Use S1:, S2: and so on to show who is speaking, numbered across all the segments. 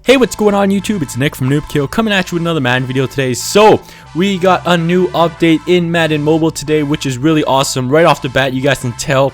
S1: Hey, what's going on YouTube? It's Nick from Noobkill coming at you with another Madden video today. So, we got a new update in Madden Mobile today, which is really awesome. Right off the bat, you guys can tell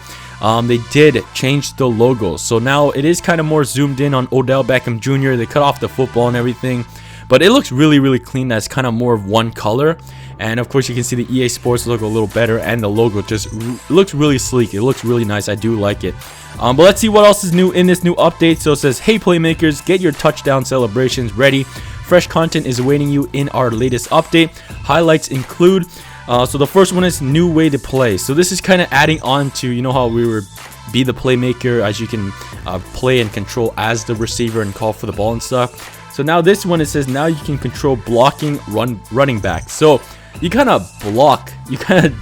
S1: they did change the logo. So now it is kind of more zoomed in on Odell Beckham Jr. They cut off the football and everything. But it looks really clean. That's kind of more of one color. And of course, you can see the EA Sports look a little better. And the logo just looks really sleek. It looks really nice. I do like it. But let's see what else is new in this new update. So it says, hey playmakers, get your touchdown celebrations ready. Fresh content is awaiting you in our latest update. Highlights include, so the first one is new way to play. So this is kind of adding on to, you know how we were be the playmaker, as you can play and control as the receiver and call for the ball and stuff. So now this one, it says now you can control blocking running back. So you kind of block,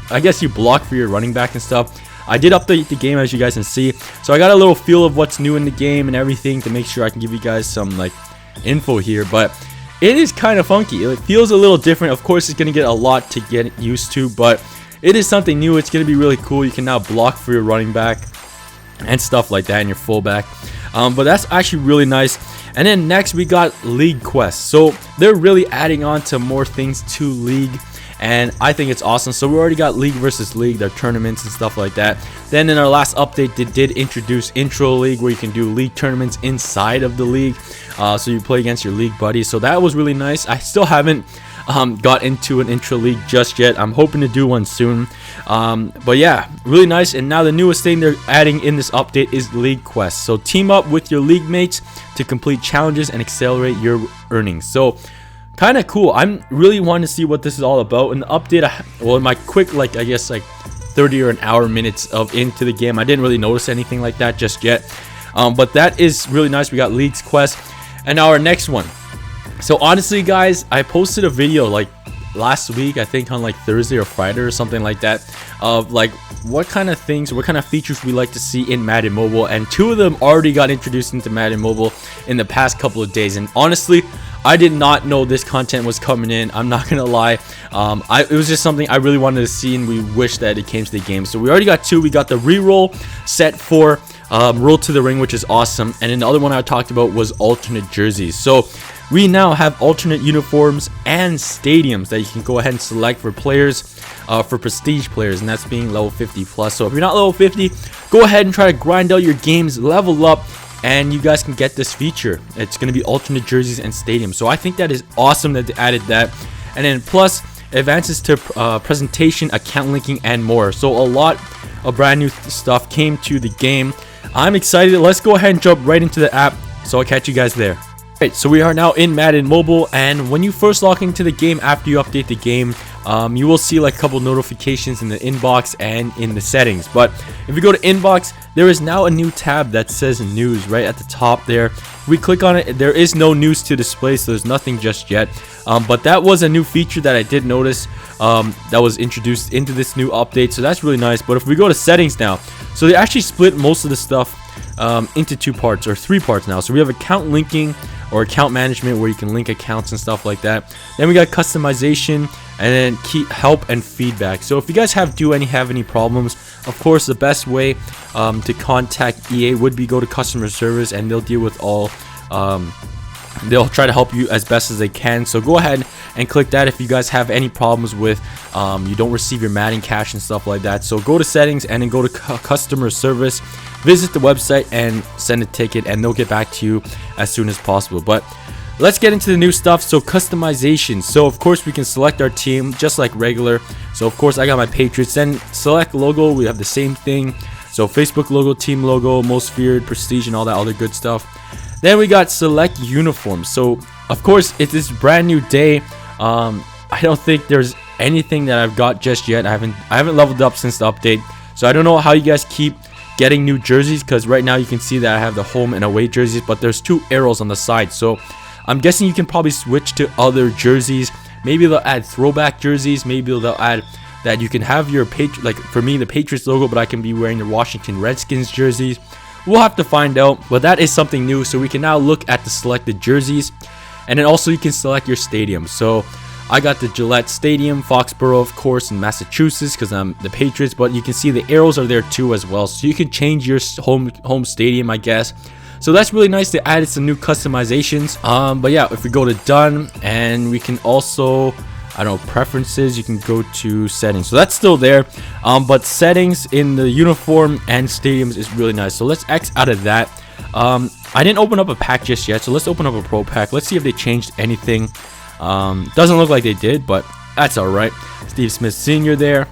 S1: I guess you block for your running back and stuff. I did update the game, as you guys can see, so I got a little feel of what's new in the game and everything to make sure I can give you guys some like info here. But it is kind of funky. It feels a little different. Of course, it's going to get a lot to get used to, but it is something new. It's going to be really cool. You can now block for your running back and stuff like that, and your fullback. But that's actually really nice. And then next we got League Quests. So they're really adding on to more things to League, and I think it's awesome. So we already got League versus League, their tournaments and stuff like that. Then in our last update, they did introduce Intro League, where you can do league tournaments inside of the league. So you play against your league buddies. So that was really nice. I still haven't got into an Intro League just yet. I'm hoping to do one soon. But yeah, really nice. And now the newest thing they're adding in this update is League Quests. So team up with your league mates to complete challenges and accelerate your earnings. So kind of cool. I'm really wanting to see what this is all about. In the update, well, in my quick, like, I guess like 30 or an hour minutes of into the game, I didn't really notice anything like that just yet. But that is really nice. We got League's Quest. And now our next one. So honestly, guys, I posted a video like last week, I think on like Thursday or Friday or something like that, of like what kind of things, what kind of features we like to see in Madden Mobile, and two of them already got introduced into Madden Mobile in the past couple of days. And honestly, I did not know this content was coming in. I'm not gonna lie. It was just something I really wanted to see, and we wish that it came to the game. So we already got two. We got the reroll set for roll to the ring, which is awesome. And then the other one I talked about was alternate jerseys. So we now have alternate uniforms and stadiums that you can go ahead and select for players, for prestige players, and that's being level 50 plus. So if you're not level 50, go ahead and try to grind out your games, level up, and you guys can get this feature. It's going to be alternate jerseys and stadiums. So I think that is awesome that they added that. And then plus advances to presentation, account linking, and more. So a lot of brand new stuff came to the game. I'm excited. Let's go ahead and jump right into the app. So I'll catch you guys there. Alright, so we are now in Madden Mobile, and when you first log into the game after you update the game, you will see like a couple notifications in the inbox and in the settings. But if you go to inbox, there is now a new tab that says news right at the top there. If we click on it, there is no news to display, so there's nothing just yet. But that was a new feature that I did notice that was introduced into this new update, so that's really nice. But if we go to settings now, so they actually split most of the stuff into two parts or three parts now. So we have account linking or account management, where you can link accounts and stuff like that. Then we got customization, and then key help and feedback. So if you guys have any problems, of course the best way to contact EA would be go to customer service, and they'll deal with all they'll try to help you as best as they can. So go ahead and click that if you guys have any problems with you don't receive your Madden cash and stuff like that. So go to settings and then go to customer service, visit the website and send a ticket, and they'll get back to you as soon as possible. But let's get into the new stuff. So customization. So of course we can select our team just like regular. So of course I got my Patriots. Then select logo, we have the same thing. So Facebook logo, team logo, most feared, prestige, and all that other good stuff. Then we got select uniforms. So of course it's this brand new day. I don't think there's anything that I've got just yet. I haven't leveled up since the update, so I don't know how you guys keep getting new jerseys, because right now you can see that I have the home and away jerseys, but there's two arrows on the side. So I'm guessing you can probably switch to other jerseys. Maybe they'll add throwback jerseys. Maybe they'll add that you can have your like for me the Patriots logo, but I can be wearing the Washington Redskins jerseys. We'll have to find out, but that is something new. So we can now look at the selected jerseys, and then also you can select your stadium. So I got the Gillette Stadium, Foxborough, of course, in Massachusetts, because I'm the Patriots, but you can see the arrows are there too as well. So you can change your home stadium, I guess, So that's really nice. They added some new customizations. But yeah, if we go to done, and we can also, I don't know, preferences, you can go to settings. So that's still there, but settings in the uniform and stadiums is really nice. So let's X out of that. I didn't open up a pack just yet, so let's open up a pro pack. Let's see if they changed anything. Doesn't look like they did, but that's all right. Steve Smith Sr. there.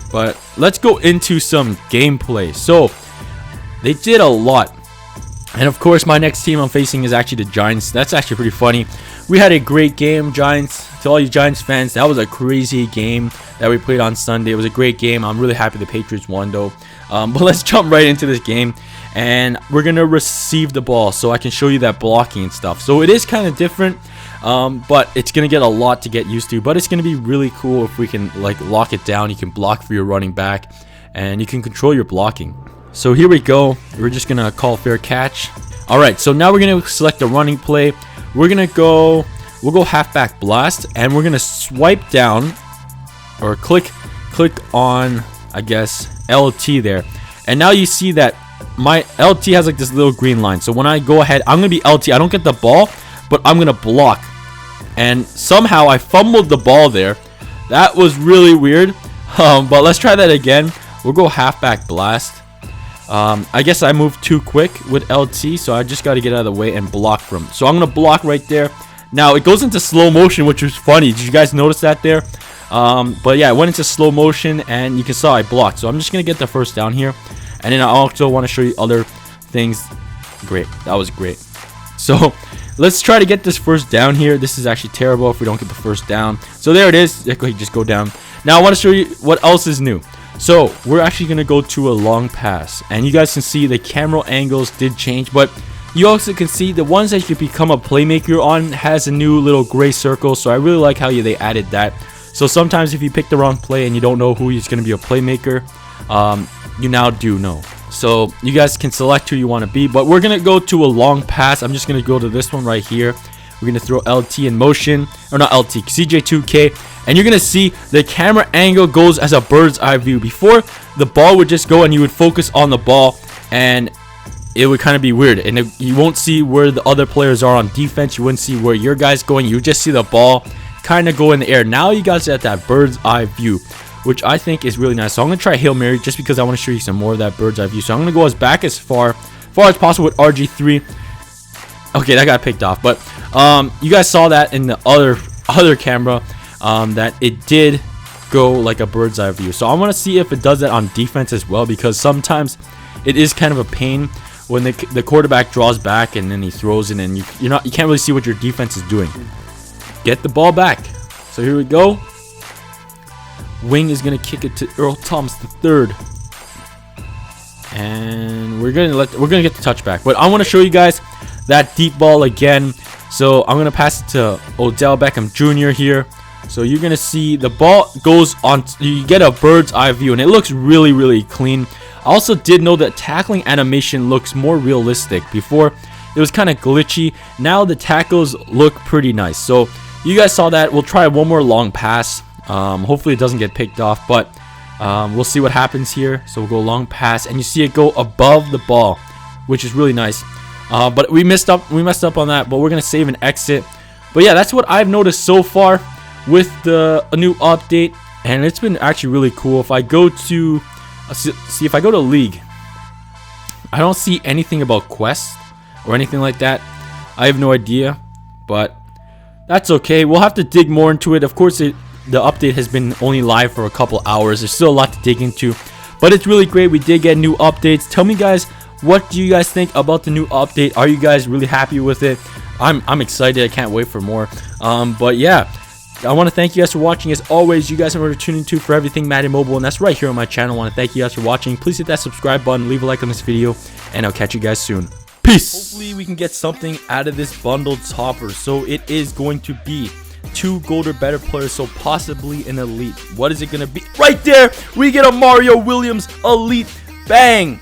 S1: But let's go into some gameplay. So they did a lot, and of course my next team I'm facing is actually the Giants. That's actually pretty funny. We had a great game, Giants. To all you Giants fans, that was a crazy game that we played on Sunday. It was a great game. I'm really happy the Patriots won though. But let's jump right into this game, and we're gonna receive the ball so I can show you that blocking and stuff. So it is kind of different, but it's gonna get a lot to get used to, but it's gonna be really cool if we can like lock it down. You can block for your running back, and you can control your blocking. So here we go. We're just gonna call fair catch. All right, so now we're gonna select the running play. We'll go halfback blast, and we're gonna swipe down or click on, I guess, LT there. And now you see that my LT has like this little green line. So when I go ahead, I'm gonna be LT. I don't get the ball, but I'm gonna block. And somehow I fumbled the ball there. That was really weird. But let's try that again. We'll go halfback blast. I guess I moved too quick with LT, so I just got to get out of the way and block from. So I'm gonna block right there. Now it goes into slow motion, which was funny. Did you guys notice that there? But yeah, it went into slow motion, and you can saw I blocked. So I'm just gonna get the first down here, and then I also want to show you other things. Great, that was great. So let's try to get this first down here. This is actually terrible if we don't get the first down. So there it is. Just go down. Now I want to show you what else is new. So we're actually gonna go to a long pass, and you guys can see the camera angles did change, but you also can see the ones that you can become a playmaker on has a new little gray circle. So I really like how they added that. So sometimes if you pick the wrong play and you don't know who is going to be a playmaker, you now do know. So you guys can select who you want to be, but we're going to go to a long pass. I'm just going to go to this one right here. We're going to throw LT in motion, or not LT, CJ2K, and you're going to see the camera angle goes as a bird's eye view. Before, the ball would just go and you would focus on the ball, and it would kind of be weird, and you won't see where the other players are on defense. You wouldn't see where your guy's going. You just see the ball kind of go in the air. Now you guys have that bird's eye view, which I think is really nice. So I'm going to try Hail Mary just because I want to show you some more of that bird's eye view. So I'm going to go as far as possible with RG3. Okay, that got picked off, but you guys saw that in the other camera, that it did go like a bird's eye view. So I want to see if it does that on defense as well, because sometimes it is kind of a pain when the quarterback draws back and then he throws it, and you can't really see what your defense is doing. Get the ball back. So here we go. Wing is gonna kick it to Earl Thomas III, and we're gonna get the touchback. But I want to show you guys that deep ball again. So I'm gonna pass it to Odell Beckham Jr. here. So you're gonna see the ball goes on. You get a bird's eye view, and it looks really, really clean. I also did know that tackling animation looks more realistic. Before, it was kind of glitchy. Now the tackles look pretty nice. So you guys saw that. We'll try one more long pass. Hopefully it doesn't get picked off, but we'll see what happens here. So we'll go long pass, and you see it go above the ball, which is really nice. But we messed up on that, but we're gonna save and exit. But yeah, that's what I've noticed so far with a new update, and it's been actually really cool. If I go to if I go to League, I don't see anything about quests or anything like that. I have no idea, but that's okay. We'll have to dig more into it. Of course, the update has been only live for a couple hours. There's still a lot to dig into, but it's really great. We did get new updates. Tell me, guys, what do you guys think about the new update? Are you guys really happy with it? I'm excited. I can't wait for more. But yeah, I want to thank you guys for watching. As always, you guys are tuning to for everything Madden Mobile, and that's right here on my channel. I want to thank you guys for watching. Please hit that subscribe button, leave a like on this video, and I'll catch you guys soon. Peace. Hopefully we can get something out of this bundled topper. So it is going to be 2 gold or better players, so possibly an elite. What is it going to be? Right there, we get a Mario Williams elite. Bang.